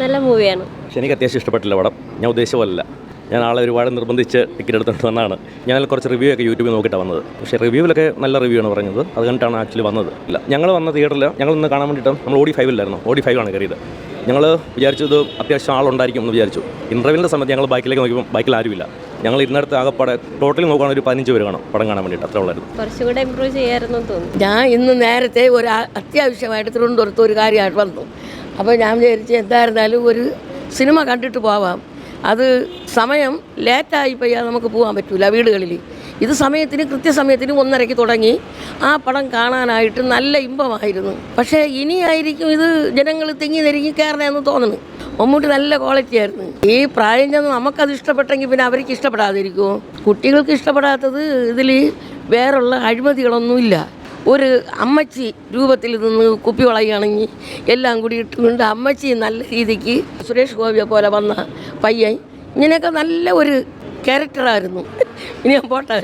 നല്ല മൂവിയാണ്. പക്ഷെ എനിക്ക് അത്യാവശ്യം ഇഷ്ടപ്പെട്ടില്ല പടം. ഞാൻ ഉദ്ദേശിച്ച പോലല്ല. ഞാൻ ആളെ ഒരുപാട് നിർബന്ധിച്ച് ടിക്കറ്റ് എടുത്തുകൊണ്ട് വന്നതാണ്. ഞാൻ കുറച്ച് റിവ്യൂ ഒക്കെ യൂട്യൂബിൽ നോക്കിയിട്ടാണ് വന്നത്. പക്ഷേ റിവ്യൂവിലൊക്കെ നല്ല റിവ്യൂ ആണ് പറഞ്ഞത്. അത് കണ്ടിട്ടാണ് ആക്ച്വലി വന്നത്. ഇല്ല, ഞങ്ങൾ വന്ന തിയേറ്ററിൽ ഞങ്ങൾ ഇന്ന് കാണാൻ വേണ്ടിയിട്ട് നമ്മൾ OD5 OD5 ആണ് കയറിയത്. ഞങ്ങൾ വിചാരിച്ചത് അത്യാവശ്യം ആളുണ്ടായിരിക്കും എന്ന് വിചാരിച്ചു. ഇൻ്റർവെല്ലിൻ്റെ സമയത്ത് ഞങ്ങൾ ബൈക്കിലേക്ക് നോക്കിയപ്പോൾ ബൈക്കിൽ ആരുമില്ല. ഞങ്ങൾ ഇരുന്നിടത്ത് ആകെപ്പാടെ ടോട്ടലി നോക്കുകയാണെങ്കിൽ ഒരു 15 പേര് കാണും പടം കാണാൻ വേണ്ടിയിട്ട്. അത്ര ഉള്ളായിരുന്നു. കുറച്ചുകൂടെ ഇമ്പ്രൂവ് ചെയ്യായിരുന്നു തോന്നുന്നു. ഞാൻ ഇന്ന് നേരത്തെ ഒരു അത്യാവശ്യമായിട്ട് തിരുവനന്തപുരത്ത് ഒരു കാര്യമായിട്ട് വന്നു. അപ്പോൾ ഞാൻ വിചാരിച്ചു എന്തായിരുന്നാലും ഒരു സിനിമ കണ്ടിട്ട് പോവാം. അത് സമയം ലേറ്റായി പോയാൽ നമുക്ക് പോകാൻ പറ്റില്ല വീടുകളിൽ. ഇത് സമയത്തിന് കൃത്യസമയത്തിന് 1:30 തുടങ്ങി. ആ പടം കാണാനായിട്ട് നല്ല ഇമ്പമായിരുന്നു. പക്ഷേ ഇനിയായിരിക്കും ഇത് ജനങ്ങൾ തിങ്ങി നെരുങ്ങി കയറണമെന്ന് തോന്നുന്നു. മമ്മൂട്ടി നല്ല ക്വാളിറ്റി ആയിരുന്നു. ഈ പ്രായം ചെന്ന് നമുക്കത് ഇഷ്ടപ്പെട്ടെങ്കിൽ പിന്നെ അവർക്ക് ഇഷ്ടപ്പെടാതിരിക്കുമോ? കുട്ടികൾക്ക് ഇഷ്ടപ്പെടാത്തത് ഇതിൽ വേറുള്ള അഴിമതികളൊന്നുമില്ല. ഒരു അമ്മച്ചി രൂപത്തിൽ നിന്ന് കുപ്പി വളയുകയാണെങ്കിൽ എല്ലാം കൂടി ഇട്ടുകൊണ്ട് അമ്മച്ചി നല്ല രീതിക്ക് സുരേഷ് ഗോപിയെ പോലെ വന്ന പയ്യൻ ഇങ്ങനെയൊക്കെ നല്ല ഒരു ക്യാരക്ടറായിരുന്നു. ഇനി ഞാൻ പോട്ടെ.